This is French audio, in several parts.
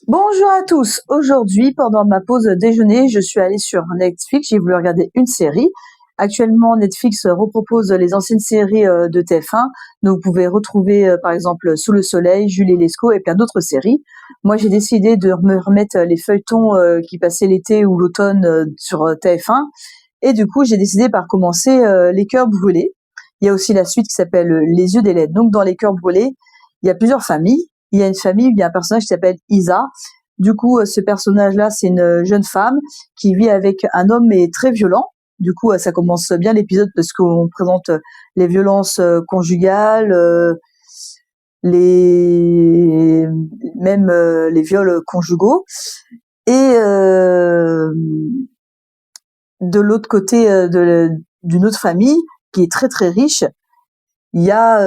Bonjour à tous. Aujourd'hui, pendant ma pause déjeuner, je suis allée sur Netflix. J'ai voulu regarder une série. Actuellement, Netflix repropose les anciennes séries de TF1. Donc, vous pouvez retrouver, par exemple, Sous le soleil, Jules Lescaut et plein d'autres séries. Moi, j'ai décidé de me remettre les feuilletons qui passaient l'été ou l'automne sur TF1. Et du coup, j'ai décidé par commencer Les cœurs brûlés. Il y a aussi la suite qui s'appelle Les yeux d'Hélène. Donc, dans Les cœurs brûlés, il y a plusieurs familles. Il y a une famille où il y a un personnage qui s'appelle Isa. Du coup, ce personnage-là, c'est une jeune femme qui vit avec un homme mais très violent. Du coup, ça commence bien l'épisode parce qu'on présente les violences conjugales, les même les viols conjugaux. Et de l'autre côté d'une autre famille qui est très très riche, il y a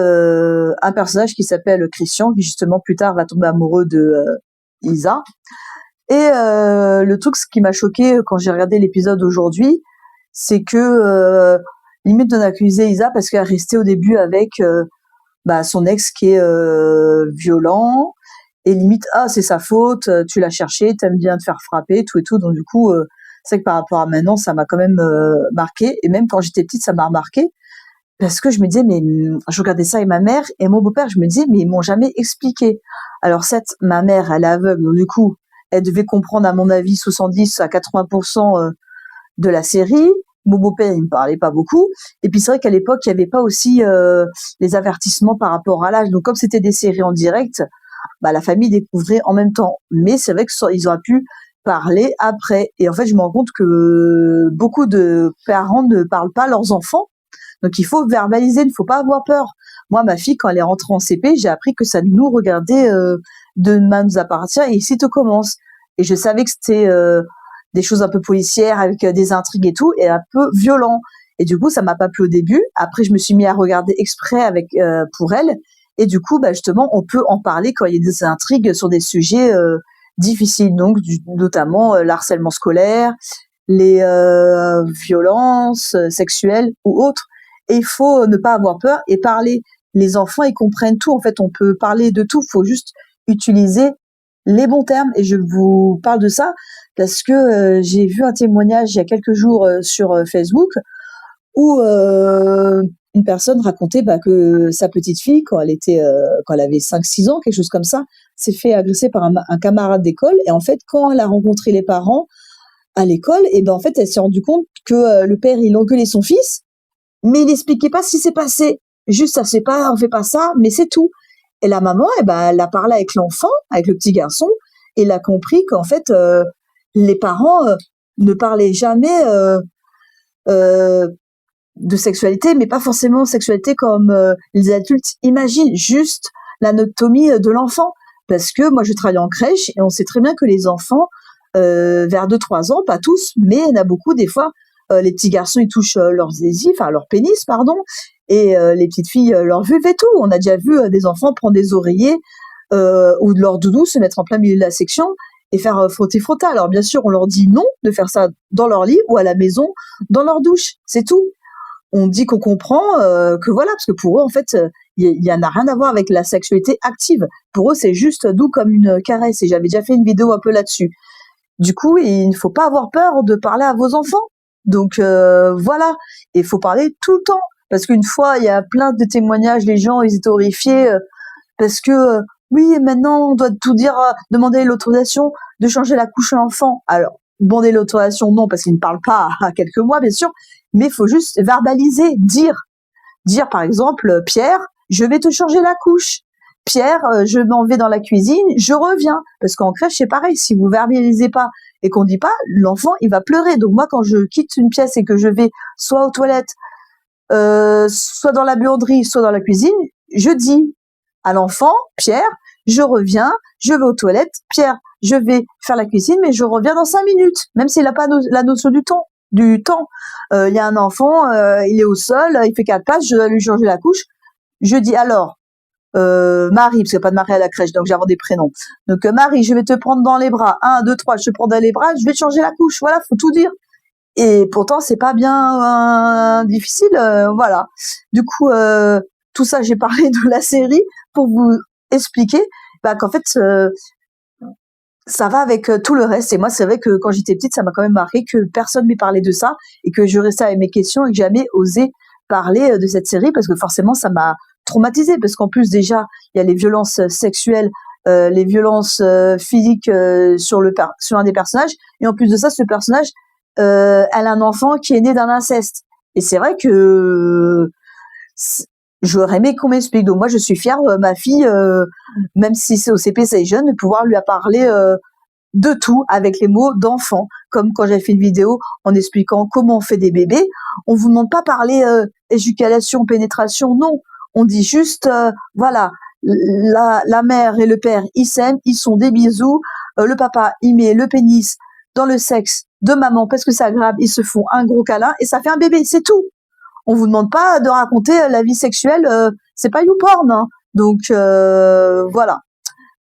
un personnage qui s'appelle Christian qui justement plus tard va tomber amoureux de Isa. Et le truc ce qui m'a choqué quand j'ai regardé l'épisode aujourd'hui, c'est que limite on accusait Isa parce qu'elle restait au début avec son ex qui est violent et limite c'est sa faute, tu l'as cherché, t'aimes bien te faire frapper, tout et tout. Donc du coup, c'est vrai que par rapport à maintenant, ça m'a quand même marqué. Et même quand j'étais petite, ça m'a remarqué parce que je me disais mais je regardais ça avec ma mère et mon beau-père, je me disais mais ils m'ont jamais expliqué. Alors certes, ma mère, elle est aveugle, donc du coup, elle devait comprendre à mon avis 70 à 80% de la série. Mon beau-père, il me parlait pas beaucoup. Et puis c'est vrai qu'à l'époque, il y avait pas aussi les avertissements par rapport à l'âge. Donc comme c'était des séries en direct, la famille découvrait en même temps. Mais c'est vrai qu'ils auraient pu parler après. Et en fait, je me rends compte que beaucoup de parents ne parlent pas à leurs enfants. Donc il faut verbaliser, il ne faut pas avoir peur. Moi, ma fille, quand elle est rentrée en CP, j'ai appris que ça nous regardait de main nous appartient et ici tout commence. Et je savais que c'était des choses un peu policières avec des intrigues et tout, et un peu violent. Et du coup, ça m'a pas plu au début. Après, je me suis mis à regarder exprès avec pour elle. Et du coup, justement, on peut en parler quand il y a des intrigues sur des sujets difficiles, donc notamment l'harcèlement scolaire, les violences sexuelles ou autres. Et il faut ne pas avoir peur et parler. Les enfants, ils comprennent tout. En fait, on peut parler de tout. Il faut juste utiliser les bons termes. Et je vous parle de ça parce que j'ai vu un témoignage il y a quelques jours sur Facebook où une personne racontait que sa petite fille, quand elle avait 5-6 ans, quelque chose comme ça, s'est fait agresser par un camarade d'école. Et en fait, quand elle a rencontré les parents à l'école, et en fait, elle s'est rendue compte que le père, il engueulait son fils, mais il n'expliquait pas ce qui s'est passé. Juste, ça c'est pas, on fait pas ça, mais c'est tout. Et la maman, elle a parlé avec l'enfant, avec le petit garçon, et elle a compris qu'en fait, les parents ne parlaient jamais euh, de sexualité, mais pas forcément sexualité comme les adultes imaginent, juste l'anatomie de l'enfant. Parce que moi, je travaille en crèche et on sait très bien que les enfants, vers 2-3 ans, pas tous, mais il y en a beaucoup, des fois, les petits garçons, ils touchent leur zizi, enfin leur pénis, pardon, et les petites filles, leur vulve et tout. On a déjà vu des enfants prendre des oreillers ou de leur doudou, se mettre en plein milieu de la section et faire frotter-frotter. Alors bien sûr, on leur dit non de faire ça dans leur lit ou à la maison, dans leur douche, c'est tout. On dit qu'on comprend que voilà, parce que pour eux, en fait, il y en a rien à voir avec la sexualité active. Pour eux, c'est juste doux comme une caresse. Et j'avais déjà fait une vidéo un peu là-dessus. Du coup, il ne faut pas avoir peur de parler à vos enfants. Donc voilà, et il faut parler tout le temps. Parce qu'une fois, il y a plein de témoignages, les gens, ils étaient horrifiés parce que oui, maintenant, on doit tout dire, demander l'autorisation de changer la couche à l'enfant. Alors, demander l'autorisation, non, parce qu'il ne parle pas à quelques mois, bien sûr, mais il faut juste verbaliser, dire. Dire, par exemple, Pierre, je vais te changer la couche. Pierre, je m'en vais dans la cuisine, je reviens. Parce qu'en crèche, c'est pareil, si vous verbalisez pas et qu'on dit pas, l'enfant, il va pleurer. Donc moi, quand je quitte une pièce et que je vais soit aux toilettes, soit dans la buanderie, soit dans la cuisine, je dis à l'enfant, Pierre, je reviens, je vais aux toilettes, Pierre, je vais faire la cuisine, mais je reviens dans 5 minutes, même s'il n'a pas la notion du temps. Il y a un enfant, il est au sol, il fait 4 passes, je dois lui changer la couche. Je dis alors, Marie, parce qu'il n'y a pas de Marie à la crèche, donc j'invente des prénoms. Donc Marie, je vais te prendre dans les bras. 1, 2, 3, je te prends dans les bras, je vais te changer la couche. Voilà, faut tout dire. Et pourtant, c'est pas bien difficile, voilà. Du coup, tout ça, j'ai parlé de la série pour vous expliquer qu'en fait, ça va avec tout le reste. Et moi, c'est vrai que quand j'étais petite, ça m'a quand même marqué que personne ne m'ait parlé de ça et que je restais avec mes questions et que jamais osé parler de cette série parce que forcément, ça m'a traumatisée. Parce qu'en plus, déjà, il y a les violences sexuelles, les violences physiques sur un des personnages. Et en plus de ça, ce personnage, elle a un enfant qui est né d'un inceste. Et c'est vrai que j'aurais aimé qu'on m'explique. Donc moi, je suis fière, ma fille, même si c'est au CP, c'est jeune, de pouvoir lui parler de tout avec les mots d'enfant. Comme quand j'ai fait une vidéo en expliquant comment on fait des bébés, on vous demande pas parler éjaculation, pénétration, non. On dit juste, voilà, la mère et le père, ils s'aiment, ils sont des bisous. Le papa, il met le pénis dans le sexe de maman parce que c'est agréable, ils se font un gros câlin et ça fait un bébé, c'est tout. On vous demande pas de raconter la vie sexuelle, c'est pas YouPorn, hein. Donc voilà.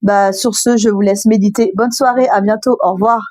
Bah sur ce, je vous laisse méditer. Bonne soirée, à bientôt, au revoir.